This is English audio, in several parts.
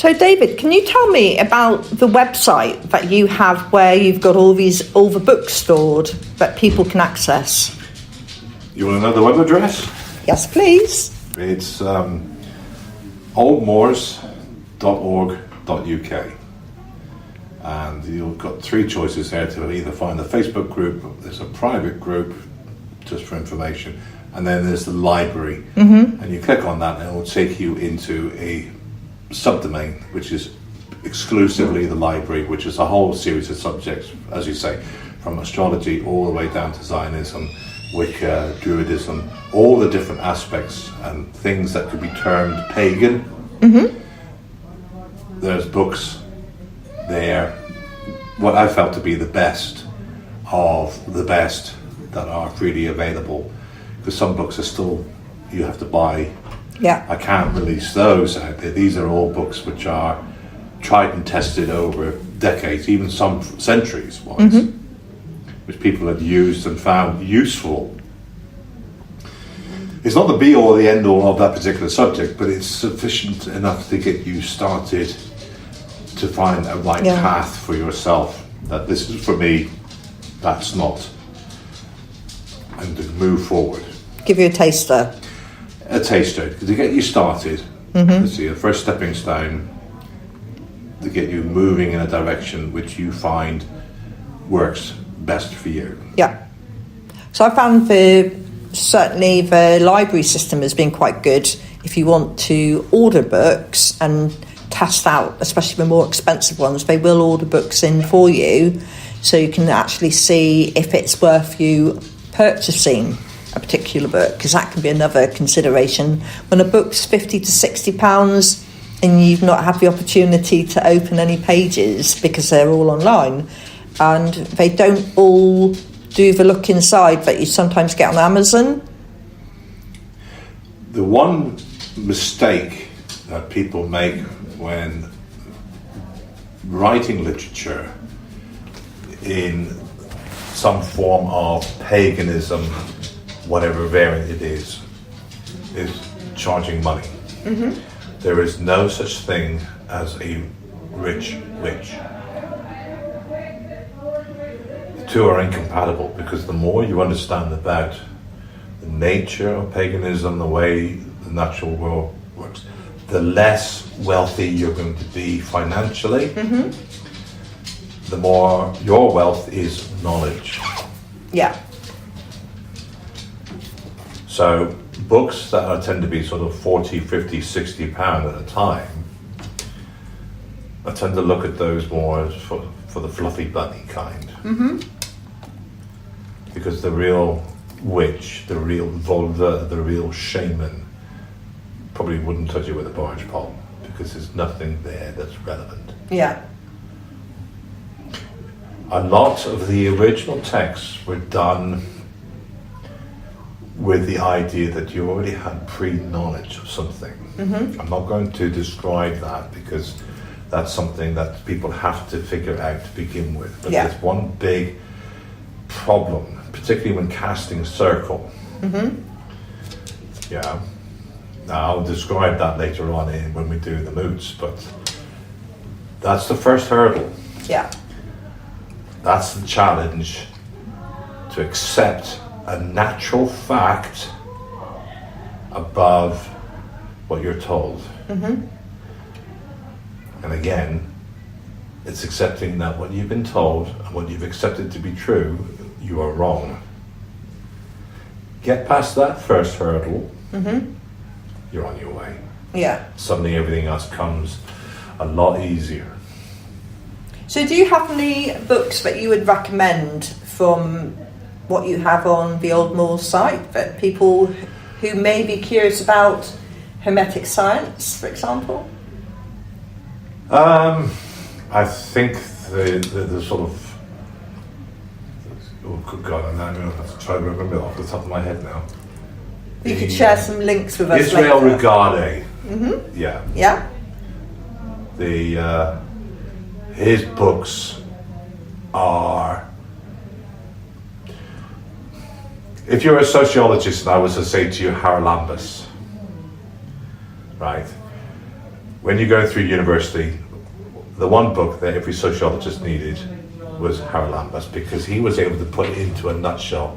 So, David, can you tell me about the website that you have where you've got all the books stored that people can access? You want to know the web address? Yes, please. It's oldmoors.org.uk. And you've got three choices there to either find the Facebook group, there's a private group just for information, and then there's the library. Mm-hmm. And you click on that and it will take you into a subdomain, which is exclusively the library, which is a whole series of subjects, as you say, from astrology all the way down to Zionism, Wicca, Druidism, all the different aspects and things that could be termed pagan. Mm-hmm. There's books there, what I felt to be the best of the best that are freely available, because some books are still, you have to buy. Yeah. I can't release those out there. These are all books which are tried and tested over decades, even some centuries once, mm-hmm. which people have used and found useful. It's not the be all or the end all of that particular subject, but it's sufficient enough to get you started to find a right path for yourself, that this is for me, that's not, and to move forward. Give you a taster. A taster, to get you started, mm-hmm. to see a first stepping stone, to get you moving in a direction which you find works best for you. Yeah. So I found certainly the library system has been quite good if you want to order books and test out, especially the more expensive ones. They will order books in for you, so you can actually see if it's worth you purchasing a particular book, because that can be another consideration. When a book's £50 to £60 and you've not had the opportunity to open any pages because they're all online, and they don't all do the look inside that you sometimes get on Amazon. The one mistake that people make when writing literature in some form of paganism, whatever variant it is charging money. Mm-hmm. There is no such thing as a rich witch. The two are incompatible, because the more you understand about the nature of paganism, the way the natural world works, the less wealthy you're going to be financially, mm-hmm. the more your wealth is knowledge. Yeah. So books that tend to be sort of 40, 50, 60 pound at a time, I tend to look at those more as for the fluffy bunny kind. Mm-hmm. Because the real witch, the real vulva, the real shaman probably wouldn't touch you with a barge pole, because there's nothing there that's relevant. Yeah. A lot of the original texts were done with the idea that you already had pre-knowledge of something. Mm-hmm. I'm not going to describe that, because that's something that people have to figure out to begin with. But there's one big problem, particularly when casting circle. Mm-hmm. Yeah. Now, I'll describe that later on when we do the moods, but that's the first hurdle. Yeah. That's the challenge, to accept a natural fact above what you're told. Mm-hmm. And again, it's accepting that what you've been told and what you've accepted to be true, you are wrong. Get past that first hurdle, mm-hmm. you're on your way. Yeah. Suddenly everything else comes a lot easier. So do you have any books that you would recommend from what you have on the Old Moors site that people who may be curious about Hermetic science, for example? I think the sort of, oh good God, I'm going to have to try to remember it off the top of my head now. You could share some links with us Israel later. Regardé. Mm-hmm. Yeah. Yeah. His books are, if you're a sociologist and I was to say to you Haralambous, right? when you go through university, the one book that every sociologist needed was Haralambos, because he was able to put into a nutshell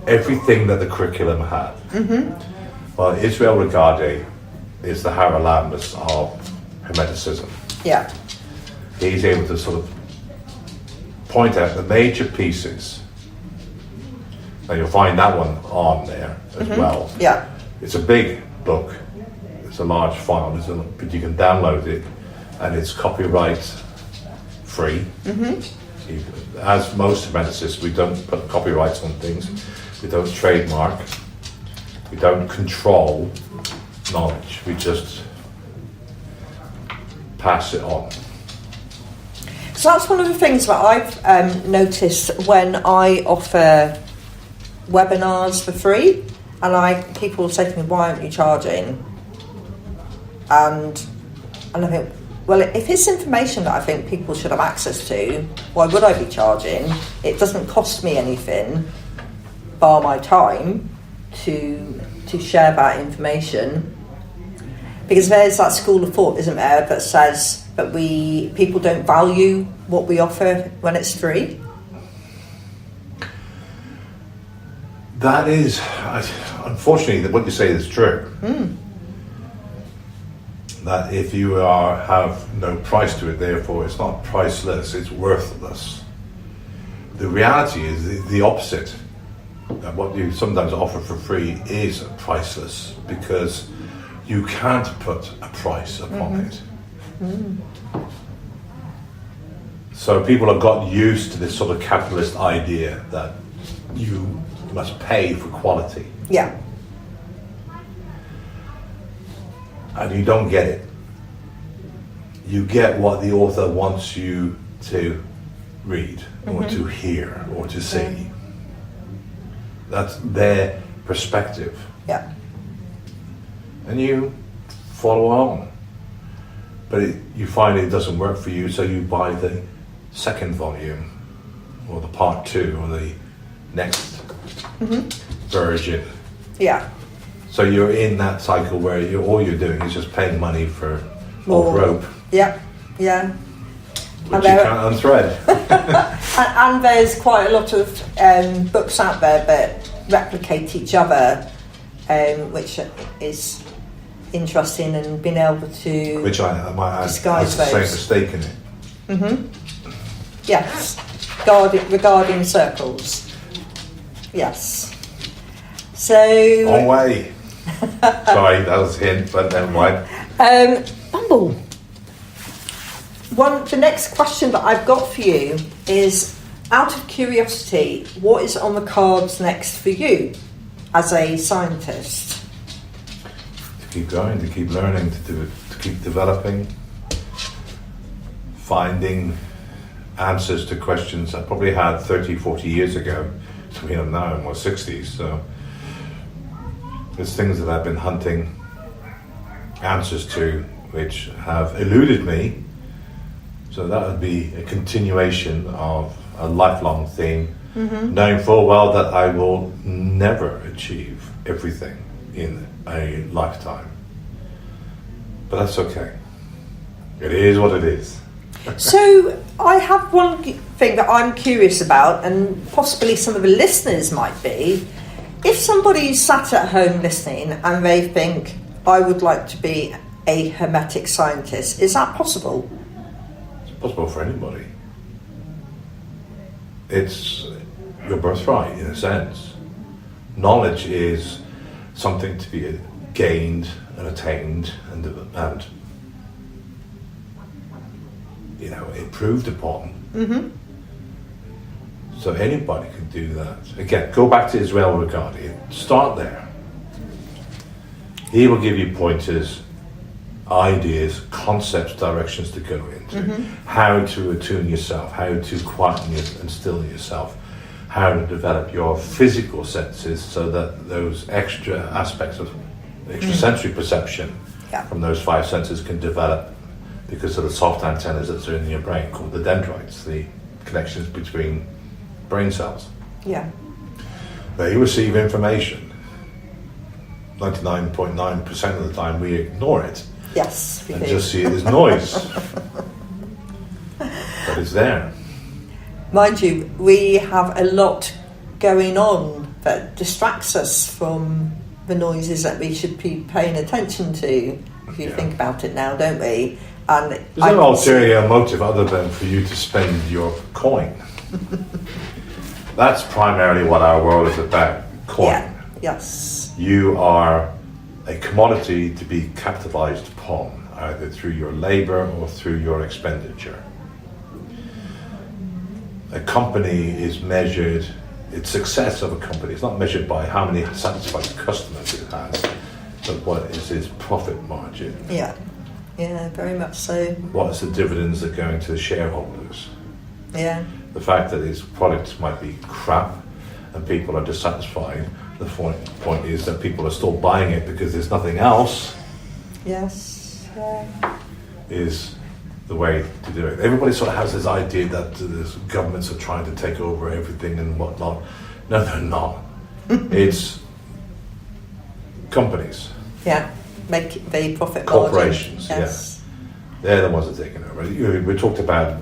everything that the curriculum had. Well, Israel Regardie is the Haralambos of Hermeticism. Yeah. He's able to sort of point out the major pieces, and you'll find that one on there as well. Yeah. It's a big book. It's a large file, but you can download it, and it's copyright free. As most Hermeticists, we don't put copyrights on things. We don't trademark. We don't control knowledge. We just pass it on. So that's one of the things that I've noticed when I offer webinars for free, and people say to me, "Why aren't you charging?" And I think, well, if it's information that I think people should have access to, why would I be charging? It doesn't cost me anything, bar my time, to share that information. Because there's that school of thought, isn't there, that says that people don't value what we offer when it's free. That is, unfortunately, what you say is true. That if you have no price to it, therefore it's not priceless, it's worthless. The reality is the opposite. That what you sometimes offer for free is priceless, because you can't put a price upon it. So people have got used to this sort of capitalist idea that you must pay for quality. Yeah. And you don't get it. You get what the author wants you to read, or to hear, or to see. That's their perspective. Yeah. And you follow along. But you find it doesn't work for you, so you buy the second volume, or the part 2, or the next version. Yeah. So you're in that cycle where all you're doing is just paying money for old rope. Yeah, yeah. Which you can't unthread. and there's quite a lot of books out there that replicate each other, which is interesting, and being able to which I might add, disguise has the those. same mistake in it. Yes, regarding circles. Yes. So. Long way. Sorry, that was a hint, but never mind. Bumble. The next question that I've got for you is, out of curiosity, what is on the cards next for you as a scientist? To keep going, to keep learning, to keep developing, finding answers to questions I probably had 30, 40 years ago. So I'm now in my 60s, so there's things that I've been hunting answers to which have eluded me. So that would be a continuation of a lifelong theme, knowing full well that I will never achieve everything in a lifetime. But that's okay. It is what it is. So I have one thing that I'm curious about, and possibly some of the listeners might be. If somebody's sat at home listening and they think, I would like to be a Hermetic scientist, is that possible? It's possible for anybody. It's your birthright, in a sense. Knowledge is something to be gained and attained and improved upon. So anybody can do that. Again, go back to Israel Regardie. Start there. He will give you pointers, ideas, concepts, directions to go into. How to attune yourself, how to quieten and still yourself, how to develop your physical senses so that those extra aspects of extrasensory perception from those 5 senses can develop because of the soft antennas that are in your brain called the dendrites, the connections between brain cells. Yeah. They receive information. 99.9% of the time we ignore it. Yes, we and do. just see it as noise. But it's there. Mind you, we have a lot going on that distracts us from the noises that we should be paying attention to, if you think about it now, don't we? And There's no ulterior motive other than for you to spend your coin. That's primarily what our world is about, coin. Yeah, yes. You are a commodity to be capitalized upon, either through your labor or through your expenditure. A company is measured, its success of a company is not measured by how many satisfied customers it has, but what is its profit margin. Yeah, very much so. What is the dividends that are going to the shareholders? Yeah. The fact that its products might be crap and people are dissatisfied, the point is that people are still buying it because there's nothing else. Yes. Yeah. Is the way to do it. Everybody sort of has this idea that the governments are trying to take over everything and whatnot. No, they're not. It's companies. Yeah. Make the profit corporations. margin. Yes. Yeah. They're the ones that are taking over. We talked about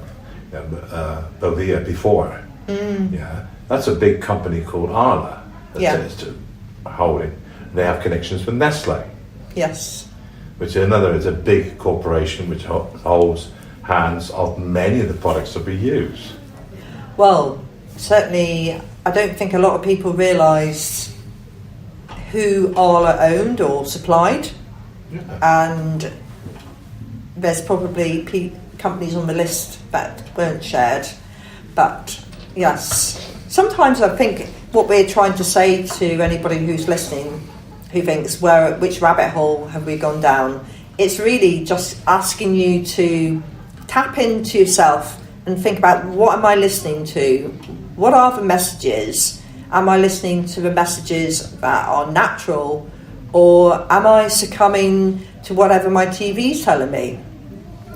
Bovia before. Yeah. That's a big company called Arla that's to holding. They have connections with Nestle. Yes. Which is a big corporation which holds hands of many of the products that we use. Well, certainly, I don't think a lot of people realise who Arla owned or supplied, and there's probably companies on the list that weren't shared. But yes, sometimes I think what we're trying to say to anybody who's listening, who thinks, which rabbit hole have we gone down? It's really just asking you to tap into yourself and think about, what am I listening to? What are the messages? Am I listening to the messages that are natural, or am I succumbing to whatever my TV's telling me?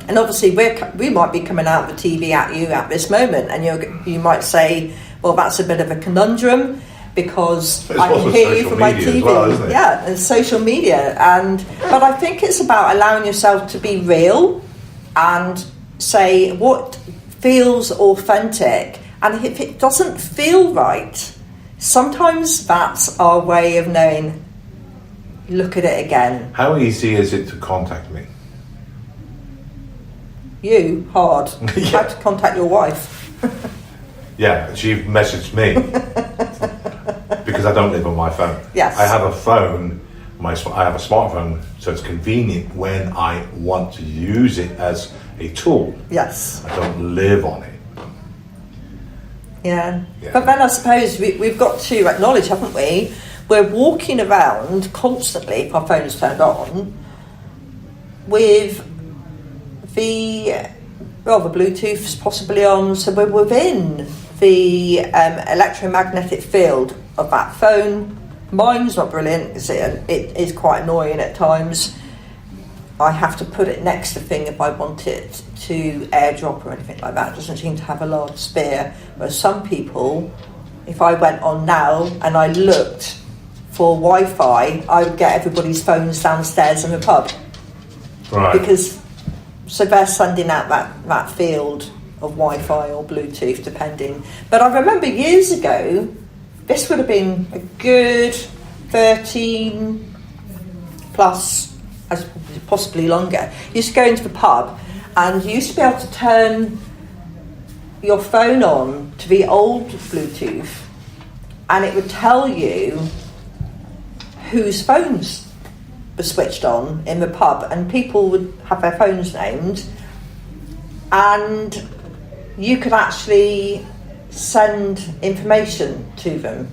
And obviously we might be coming out of the TV at you at this moment, and you might say, well, that's a bit of a conundrum, because I can hear you from my TV. Well, isn't it? Yeah, and social media. But I think it's about allowing yourself to be real and say what feels authentic. And if it doesn't feel right, sometimes that's our way of knowing, look at it again. How easy is it to contact me? You, hard. Yeah. How to contact your wife. Yeah, she messaged me because I don't live on my phone. Yes. I have a phone, I have a smartphone, so it's convenient when I want to use it as a tool. Yes. I don't live on it. Yeah. But then I suppose we've got to acknowledge, haven't we? We're walking around constantly, if our phone is turned on, with the Bluetooth's possibly on, so we're within the electromagnetic field of that phone. Mine's not brilliant, it is quite annoying at times. I have to put it next to thing if I want it to airdrop or anything like that. It doesn't seem to have a large spare. Whereas some people, if I went on now and I looked for Wi-Fi, I would get everybody's phones downstairs in the pub. Right. So they're sending out that field of Wi-Fi or Bluetooth, depending. But I remember years ago, this would have been a good 13 plus, possibly longer. You used to go into the pub and you used to be able to turn your phone on to the old Bluetooth, and it would tell you whose phones were switched on in the pub, and people would have their phones named, and you could actually send information to them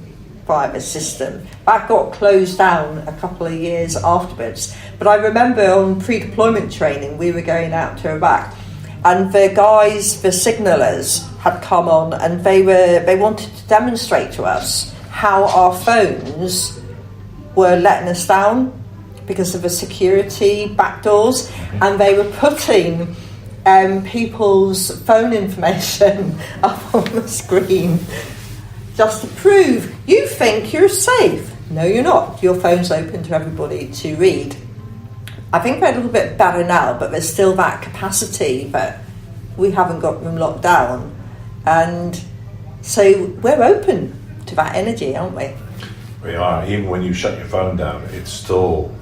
via the system. That got closed down a couple of years afterwards. But I remember on pre-deployment training, we were going out to Iraq, and the guys, the signallers, had come on, and they wanted to demonstrate to us how our phones were letting us down because of the security backdoors, and they were putting people's phone information up on the screen just to prove you think you're safe. No, you're not. Your phone's open to everybody to read. I think we're a little bit better now, but there's still that capacity that we haven't got them locked down. And so we're open to that energy, aren't we? We are. Even when you shut your phone down, it's still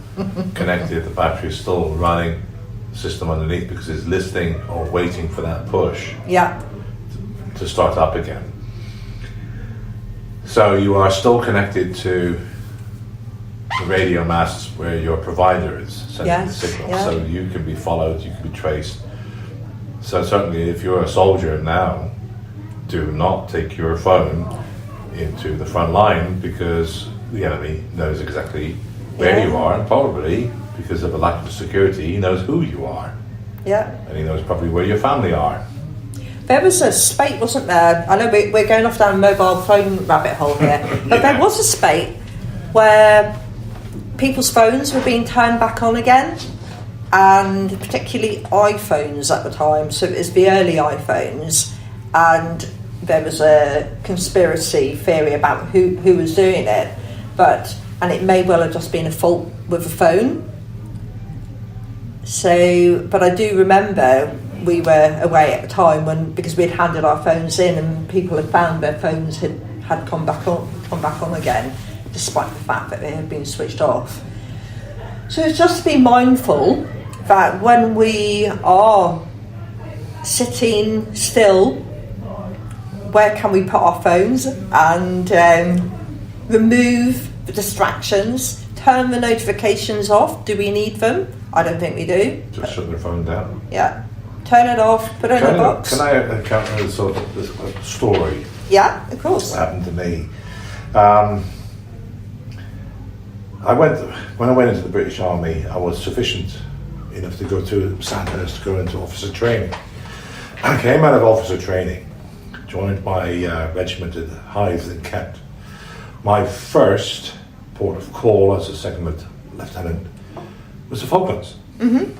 connected. The battery is still running the system underneath because it's listening or waiting for that push to start up again. So you are still connected to the radio masts where your provider is sending the signal. So you can be followed, you can be traced. So certainly if you're a soldier now, do not take your phone into the front line because the enemy knows exactly where you are, and probably because of a lack of security, he knows who you are. Yeah. And he knows probably where your family are. There was a spate, wasn't there? I know we're going off down a mobile phone rabbit hole here, but there was a spate where people's phones were being turned back on again, and particularly iPhones at the time. So it was the early iPhones, and there was a conspiracy theory about who was doing it, and it may well have just been a fault with the phone. So, but I do remember we were away at the time because we'd handed our phones in, and people had found their phones had come back on again, despite the fact that they had been switched off. So it's just to be mindful that when we are sitting still, where can we put our phones, and remove the distractions, turn the notifications off. Do we need them? I don't think we do. Just shut their phone down. Yeah. Turn it off, put it in a box. Can I encounter sort of this story? Yeah, of course. That happened to me. When I went into the British Army, I was sufficient enough to go to Sandhurst to go into officer training. I came out of officer training, joined my regiment in Hythe in Kent. My first port of call as a second lieutenant was the Falklands. Mm-hmm.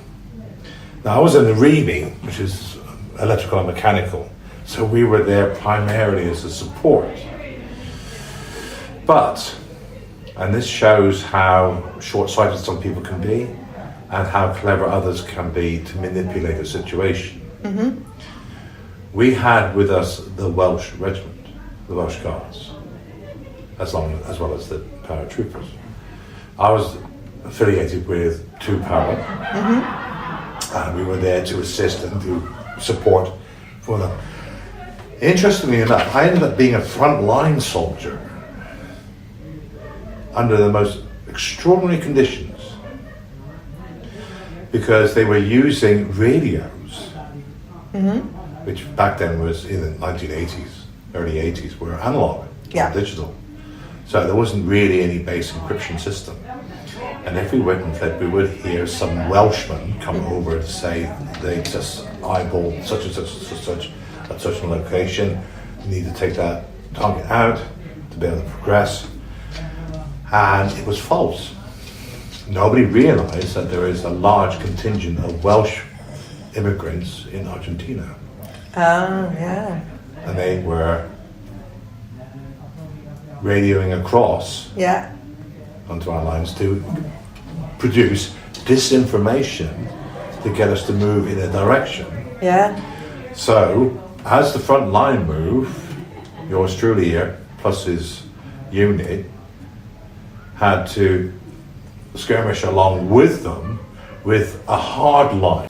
Now I was in the Reaming, which is electrical and mechanical, so we were there primarily as a support. But, and this shows how short-sighted some people can be and how clever others can be to manipulate a situation. Mm-hmm. We had with us the Welsh regiment, the Welsh Guards, as well as the paratroopers. I was affiliated with 2 para, and we were there to assist and do support for them. Interestingly enough, I ended up being a frontline soldier under the most extraordinary conditions because they were using radios, which back then was in the 1980s, early 80s, were analog, not digital. So there wasn't really any base encryption system. And every went and fled, we would hear some Welshman come over to say they just eyeballed such and such at such a location. You need to take that target out to be able to progress. And it was false. Nobody realized that there is a large contingent of Welsh immigrants in Argentina. Oh, yeah. And they were radioing across onto our lines to produce disinformation to get us to move in a direction. Yeah. So, as the front line moved, yours truly here, plus his unit, had to skirmish along with them with a hard line.